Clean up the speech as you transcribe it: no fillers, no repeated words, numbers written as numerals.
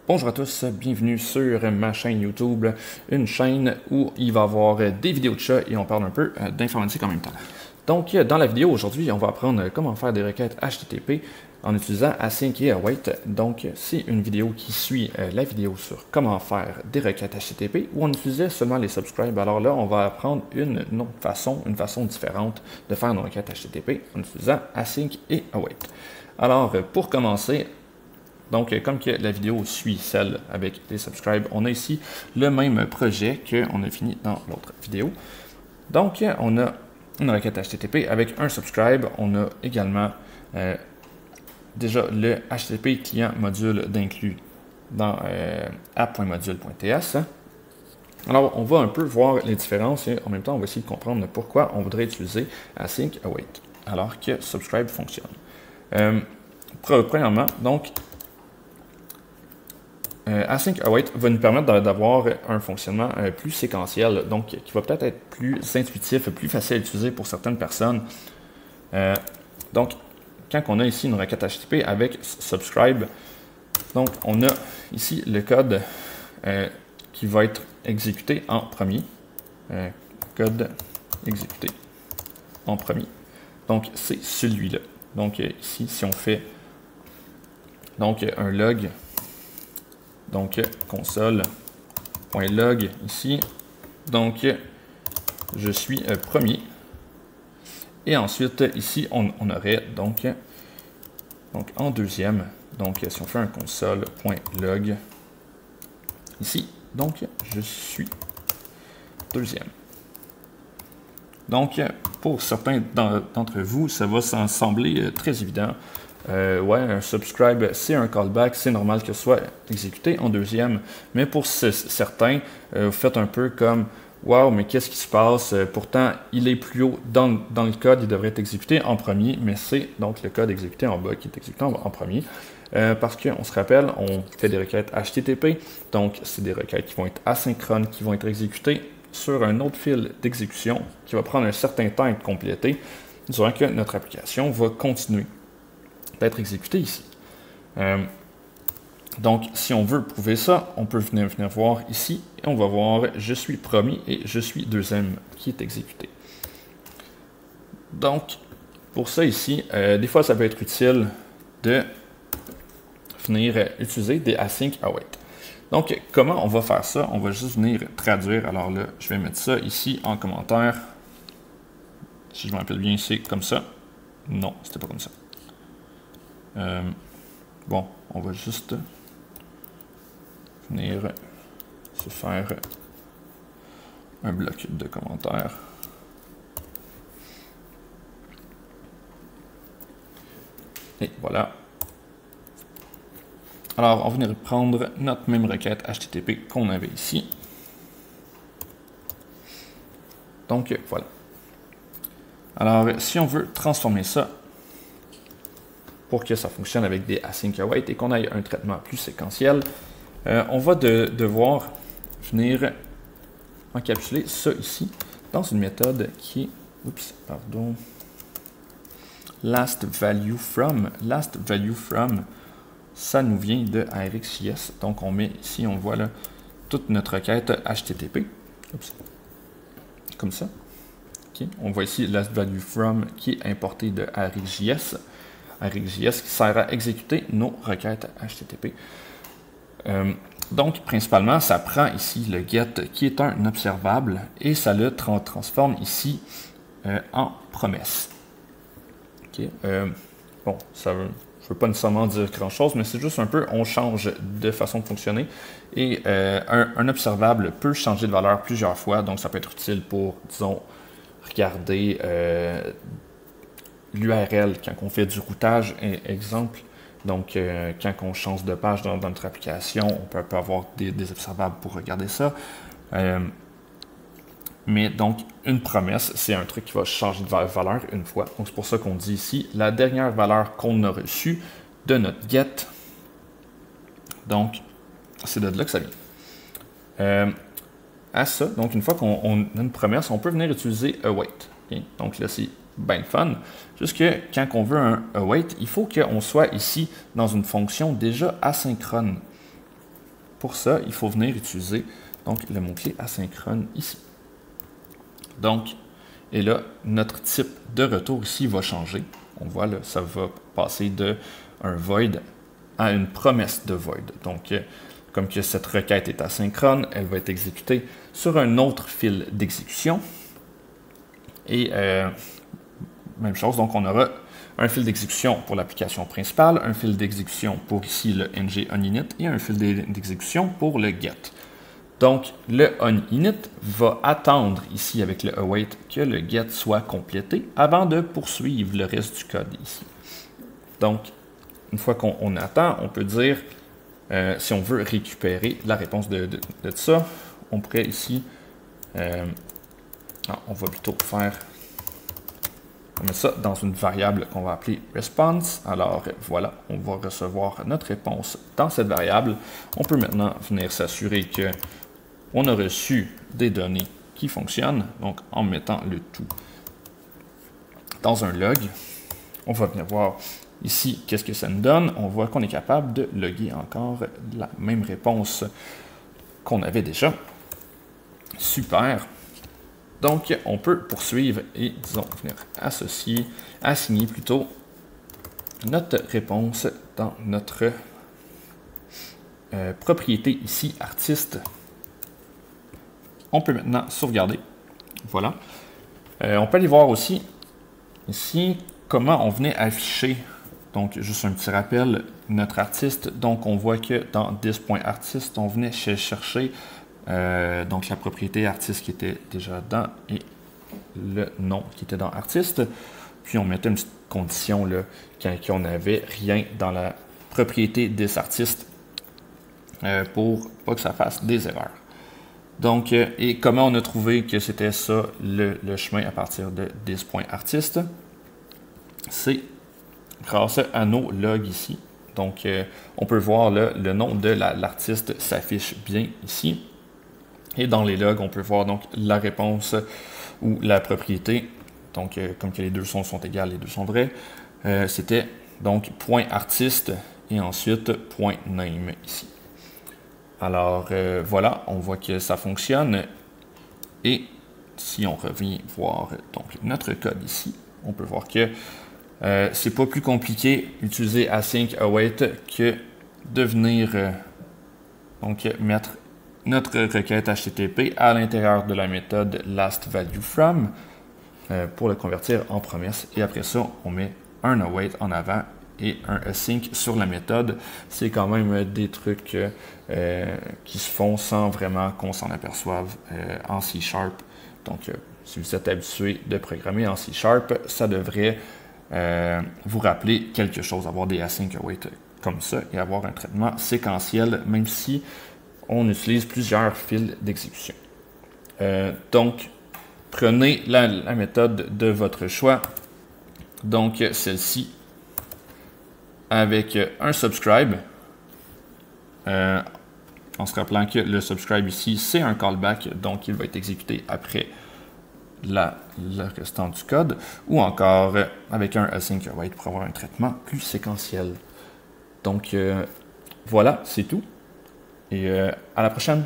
Bonjour à tous, bienvenue sur ma chaîne YouTube, une chaîne où il va y avoir des vidéos de chat et on parle un peu d'informatique en même temps. Donc, dans la vidéo aujourd'hui, on va apprendre comment faire des requêtes HTTP en utilisant Async et Await. Donc, c'est une vidéo qui suit la vidéo sur comment faire des requêtes HTTP où on utilisait seulement les subscribes. Alors là, on va apprendre une façon différente de faire nos requêtes HTTP en utilisant Async et Await. Alors, pour commencer, donc, comme que la vidéo suit celle avec les subscribes, on a ici le même projet qu'on a fini dans l'autre vidéo. Donc, on a une requête HTTP avec un subscribe. On a également déjà le HTTP client module d'inclus dans app.module.ts. Alors, on va un peu voir les différences et en même temps, on va essayer de comprendre pourquoi on voudrait utiliser Async Await alors que subscribe fonctionne. Premièrement, donc, Async Await va nous permettre d'avoir un fonctionnement plus séquentiel, donc qui va peut-être être plus intuitif, plus facile à utiliser pour certaines personnes. Donc, quand on a ici une requête HTTP avec subscribe, donc on a ici le code qui va être exécuté en premier. Code exécuté en premier. Donc, c'est celui-là. Donc, ici, si on fait donc un log, donc console.log ici, donc je suis premier. Et ensuite, ici, on aurait donc en deuxième, donc si on fait un console.log ici, donc je suis deuxième. Donc, pour certains d'entre vous, ça va s'en sembler très évident. Ouais, un subscribe, c'est un callback, c'est normal que ce soit exécuté en deuxième. Mais pour certains, vous faites un peu comme « Wow, mais qu'est-ce qui se passe? Pourtant, il est plus haut dans le code, il devrait être exécuté en premier. » Mais c'est donc le code exécuté en bas qui est exécuté en premier. Parce qu'on se rappelle, on fait des requêtes HTTP. Donc, c'est des requêtes qui vont être asynchrones, qui vont être exécutées sur un autre fil d'exécution qui va prendre un certain temps à être complété, durant que notre application va continuer d'être exécutée ici. Donc, si on veut prouver ça, on peut venir voir ici et on va voir « Je suis premier » et « Je suis deuxième » qui est exécuté. Donc, pour ça ici, des fois, ça peut être utile de venir utiliser des Async Await. Donc, comment on va faire ça? On va juste venir traduire. Alors là, je vais mettre ça ici en commentaire. Si je me rappelle bien, c'est comme ça. Non, c'était pas comme ça. Bon, on va juste venir se faire un bloc de commentaires. Et voilà. Alors, on va venir prendre notre même requête HTTP qu'on avait ici. Donc, voilà. Alors, si on veut transformer ça pour que ça fonctionne avec des Async Await et qu'on ait un traitement plus séquentiel, on va devoir venir encapsuler ça ici dans une méthode qui est, last value from. Last value from, ça nous vient de ARxJS. Donc, on met ici, on voit là, toute notre requête HTTP. Comme ça. Okay. On voit ici last value from qui est importé de ARxJS. ARxJS qui sert à exécuter nos requêtes HTTP. Donc, principalement, ça prend ici le get qui est un observable et ça le transforme ici en promesse. Okay. Bon, ça veut... Je ne veux pas nécessairement dire grand-chose, mais c'est juste un peu, on change de façon de fonctionner. Et un observable peut changer de valeur plusieurs fois, donc ça peut être utile pour, disons, regarder l'URL quand on fait du routage, exemple. Donc, quand on change de page dans notre application, on peut avoir des observables pour regarder ça. Mais donc, une promesse, c'est un truc qui va changer de valeur une fois. Donc, c'est pour ça qu'on dit ici, la dernière valeur qu'on a reçue de notre get. Donc, c'est de là que ça vient. À ça, donc, une fois qu'on a une promesse, on peut venir utiliser await. Okay? Donc, là, c'est bien fun. Juste que quand on veut un await, il faut qu'on soit ici dans une fonction déjà asynchrone. pour ça, il faut venir utiliser donc, le mot-clé asynchrone ici. Donc, et là, notre type de retour ici va changer. On voit là, ça va passer de un void à une promesse de void. Donc, comme que cette requête est asynchrone, elle va être exécutée sur un autre fil d'exécution. Et même chose, donc on aura un fil d'exécution pour l'application principale, un fil d'exécution pour ici le ng-oninit et un fil d'exécution pour le get. Donc, le oninit va attendre ici avec le await que le get soit complété avant de poursuivre le reste du code ici. Donc, une fois qu'on attend, on peut dire, si on veut récupérer la réponse de ça, on pourrait ici, on va plutôt faire, on met ça dans une variable qu'on va appeler response. Alors voilà, on va recevoir notre réponse dans cette variable. On peut maintenant venir s'assurer que on a reçu des données qui fonctionnent, donc en mettant le tout dans un log. On va venir voir ici qu'est-ce que ça nous donne. On voit qu'on est capable de loguer encore la même réponse qu'on avait déjà. Super. Donc, on peut poursuivre et, disons, venir assigner plutôt notre réponse dans notre propriété ici, artiste. On peut maintenant sauvegarder. Voilà. On peut aller voir aussi ici comment on venait afficher. Donc, juste un petit rappel, notre artiste. Donc, on voit que dans this.artist, on venait chercher donc la propriété artiste qui était déjà dedans et le nom qui était dans artiste. Puis, on mettait une petite condition là, quand on n'avait rien dans la propriété des artistes pour pas que ça fasse des erreurs. Donc, et comment on a trouvé que c'était ça le chemin à partir de this.artist? C'est grâce à nos logs ici. Donc, on peut voir là, le nom de l'artiste s'affiche bien ici. Et dans les logs, on peut voir donc la réponse ou la propriété. Donc, comme que les deux sont égales, les deux sont vrais. C'était donc .artiste et ensuite .name ici. Alors, voilà, on voit que ça fonctionne. Et si on revient voir donc, notre code ici, on peut voir que c'est pas plus compliqué d'utiliser async await que de venir donc, mettre notre requête HTTP à l'intérieur de la méthode lastValueFrom pour le convertir en promesse. Et après ça, on met un await en avant et un async sur la méthode. C'est quand même des trucs qui se font sans vraiment qu'on s'en aperçoive en C#. Donc, si vous êtes habitué de programmer en C#, ça devrait vous rappeler quelque chose, avoir des async await comme ça et avoir un traitement séquentiel, même si on utilise plusieurs fils d'exécution. Donc, prenez la méthode de votre choix. Donc, celle-ci, avec un subscribe, en se rappelant que le subscribe ici, c'est un callback, donc il va être exécuté après le restant du code, ou encore avec un async await pour avoir un traitement plus séquentiel. Donc, voilà, c'est tout. Et à la prochaine!